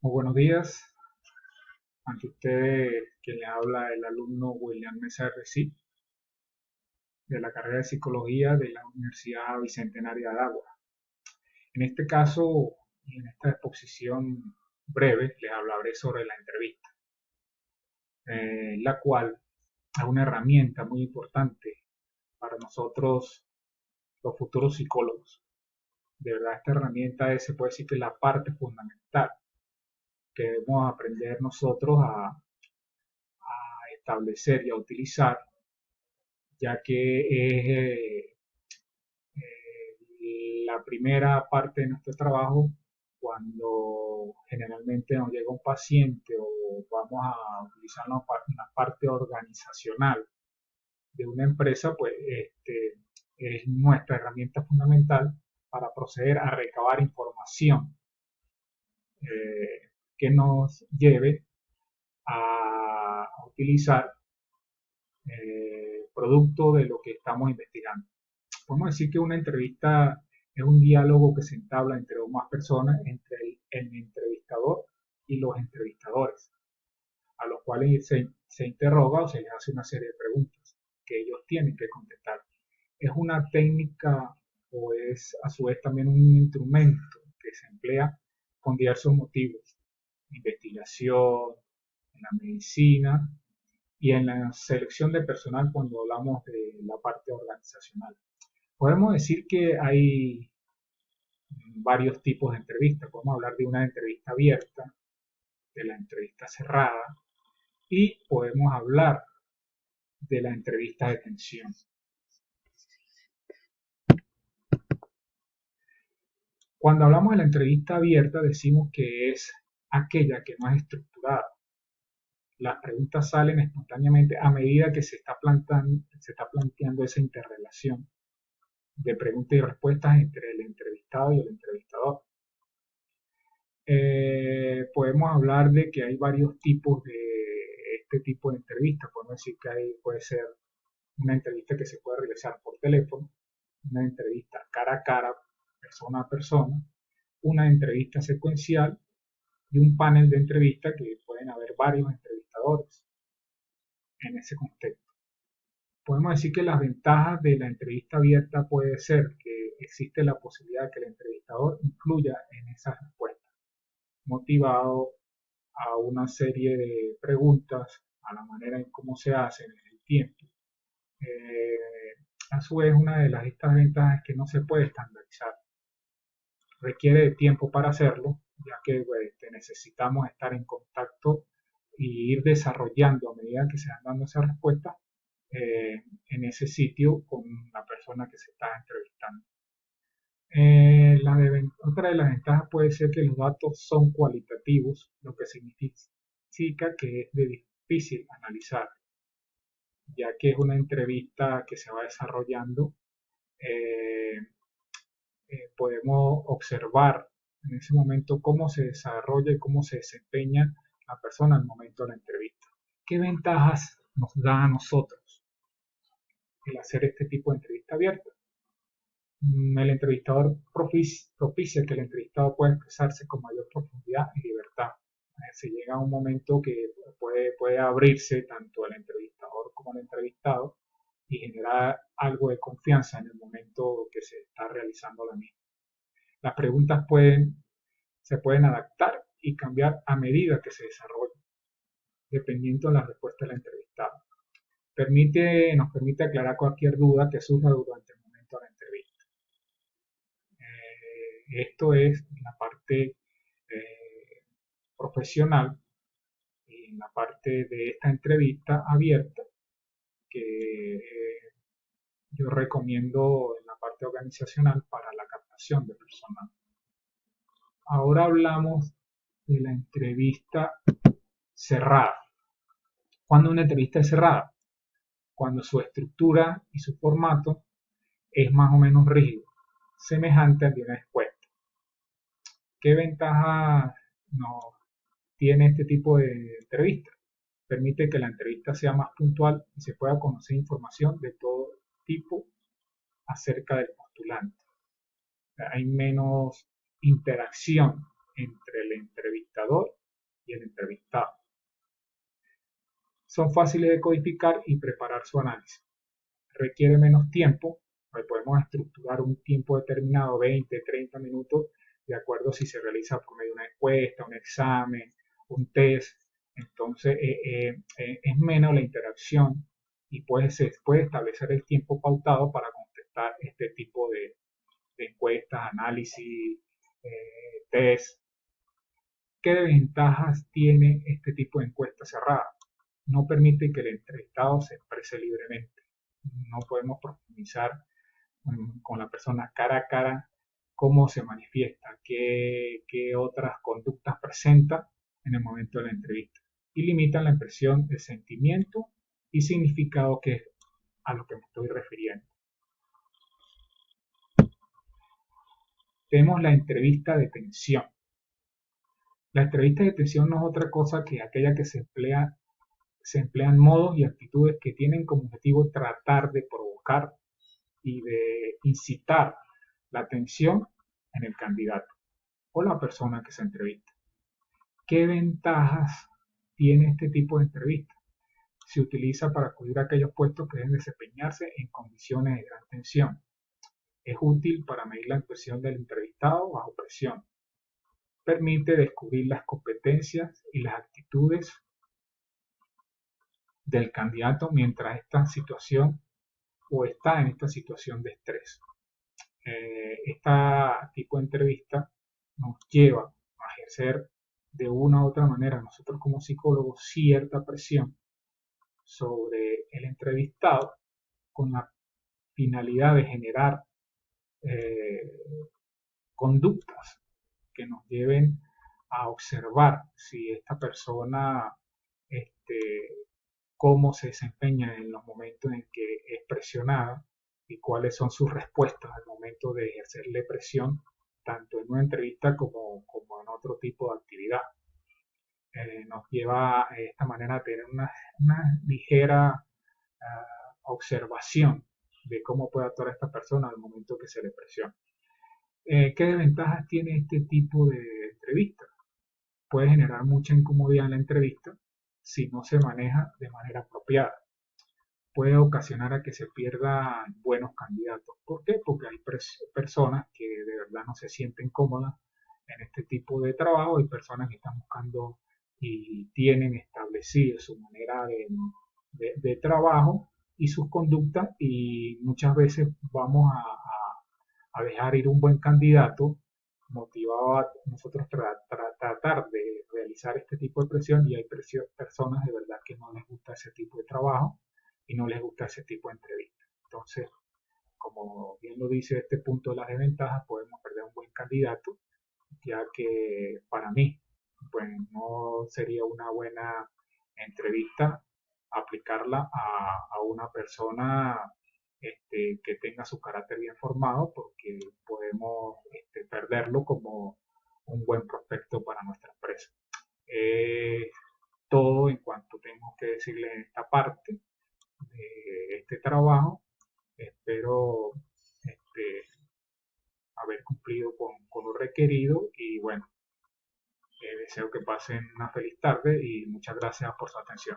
Muy buenos días. Ante ustedes, quien le habla el alumno William Mesa Reci, de la carrera de Psicología de la Universidad Bicentenaria de Aragua. En este caso, y en esta exposición breve, les hablaré sobre la entrevista, la cual es una herramienta muy importante para nosotros, los futuros psicólogos. De verdad, esta herramienta se puede decir que es la parte fundamental que debemos aprender nosotros a establecer y a utilizar, ya que es la primera parte de nuestro trabajo cuando generalmente nos llega un paciente o vamos a utilizar una parte organizacional de una empresa, pues es nuestra herramienta fundamental para proceder a recabar información que nos lleve a utilizar producto de lo que estamos investigando. Podemos decir que una entrevista es un diálogo que se entabla entre dos más personas, entre el entrevistador y los entrevistadores, a los cuales se interroga o se les hace una serie de preguntas que ellos tienen que contestar. Es una técnica o es a su vez también un instrumento que se emplea con diversos motivos: investigación, en la medicina y en la selección de personal cuando hablamos de la parte organizacional. Podemos decir que hay varios tipos de entrevistas. Podemos hablar de una entrevista abierta, de la entrevista cerrada y podemos hablar de la entrevista de tensión. Cuando hablamos de la entrevista abierta decimos que es aquella que no es estructurada. Las preguntas salen espontáneamente a medida que se está planteando esa interrelación de preguntas y respuestas entre el entrevistado y el entrevistador. Podemos hablar de que hay varios tipos de este tipo de entrevistas. Podemos decir que puede ser una entrevista que se puede realizar por teléfono, una entrevista cara a cara, persona a persona, una entrevista secuencial y un panel de entrevista que pueden haber varios entrevistadores en ese contexto. Podemos decir que las ventajas de la entrevista abierta puede ser que existe la posibilidad de que el entrevistador incluya en esas respuestas, motivado a una serie de preguntas, a la manera en cómo se hacen, en el tiempo. A su vez, una de estas ventajas es que no se puede estandarizar. Requiere de tiempo para hacerlo, ya que necesitamos estar en contacto y ir desarrollando a medida que se van dando esas respuestas en ese sitio con la persona que se está entrevistando. Otra de las ventajas puede ser que los datos son cualitativos, lo que significa que es de difícil analizar, ya que es una entrevista que se va desarrollando. eh, Podemos observar en ese momento cómo se desarrolla y cómo se desempeña la persona al momento de la entrevista. ¿Qué ventajas nos da a nosotros el hacer este tipo de entrevista abierta? El entrevistador propicia que el entrevistado pueda expresarse con mayor profundidad y libertad. Se llega a un momento que puede abrirse tanto el entrevistador como el entrevistado y generar algo de confianza en el momento que se está realizando la misma. Las preguntas se pueden adaptar y cambiar a medida que se desarrollan, dependiendo de la respuesta del entrevistado. Nos permite aclarar cualquier duda que surja durante el momento de la entrevista. Esto es la parte profesional y en la parte de esta entrevista abierta que yo recomiendo en la parte organizacional para la captación de personal. Ahora hablamos de la entrevista cerrada. ¿Cuándo una entrevista es cerrada? Cuando su estructura y su formato es más o menos rígido, semejante al de una encuesta. ¿Qué ventaja nos tiene este tipo de entrevista? Permite que la entrevista sea más puntual y se pueda conocer información de todo tipo acerca del postulante. Hay menos interacción entre el entrevistador y el entrevistado. Son fáciles de codificar y preparar su análisis. Requiere menos tiempo, pues podemos estructurar un tiempo determinado, 20, 30 minutos, de acuerdo si se realiza por medio de una encuesta, un examen, un test. Entonces es menos la interacción y se puede establecer el tiempo pautado para contestar este tipo de encuestas, análisis, test. ¿Qué ventajas tiene este tipo de encuesta cerrada? No permite que el entrevistado se exprese libremente. No podemos profundizar con la persona cara a cara cómo se manifiesta, qué otras conductas presenta en el momento de la entrevista. Y limitan la expresión de sentimiento y significado que es a lo que me estoy refiriendo. Tenemos la entrevista de tensión. La entrevista de tensión no es otra cosa que aquella que se emplean modos y actitudes que tienen como objetivo tratar de provocar y de incitar la atención en el candidato o la persona que se entrevista. ¿Qué ventajas tiene este tipo de entrevista? Se utiliza para acudir a aquellos puestos que deben desempeñarse en condiciones de gran tensión. Es útil para medir la impresión del entrevistado bajo presión. Permite descubrir las competencias y las actitudes del candidato mientras esta situación o está en esta situación de estrés. Este tipo de entrevista nos lleva a ejercer de una u otra manera nosotros como psicólogos cierta presión sobre el entrevistado con la finalidad de generar eh, conductas que nos lleven a observar si esta persona cómo se desempeña en los momentos en que es presionada y cuáles son sus respuestas al momento de ejercerle presión, tanto en una entrevista como en otro tipo de actividad. Nos lleva de esta manera a tener una ligera observación de cómo puede actuar esta persona al momento que se le presiona. ¿Qué desventajas tiene este tipo de entrevista? Puede generar mucha incomodidad en la entrevista si no se maneja de manera apropiada. Puede ocasionar a que se pierdan buenos candidatos. ¿Por qué? Porque hay personas que de verdad no se sienten cómodas en este tipo de trabajo y personas que están buscando y tienen establecido su manera de trabajo y sus conductas y muchas veces vamos a dejar ir un buen candidato motivado a nosotros tratar de realizar este tipo de presión y hay personas de verdad que no les gusta ese tipo de trabajo y no les gusta ese tipo de entrevista. Entonces, como bien lo dice este punto de las desventajas, podemos perder un buen candidato, ya que para mí, pues no sería una buena entrevista aplicarla a una persona que tenga su carácter bien formado, porque podemos perderlo como un buen prospecto para nuestra empresa. Todo en cuanto tengo que decirle en esta parte de este trabajo. Espero haber cumplido con lo requerido y bueno, deseo que pasen una feliz tarde y muchas gracias por su atención.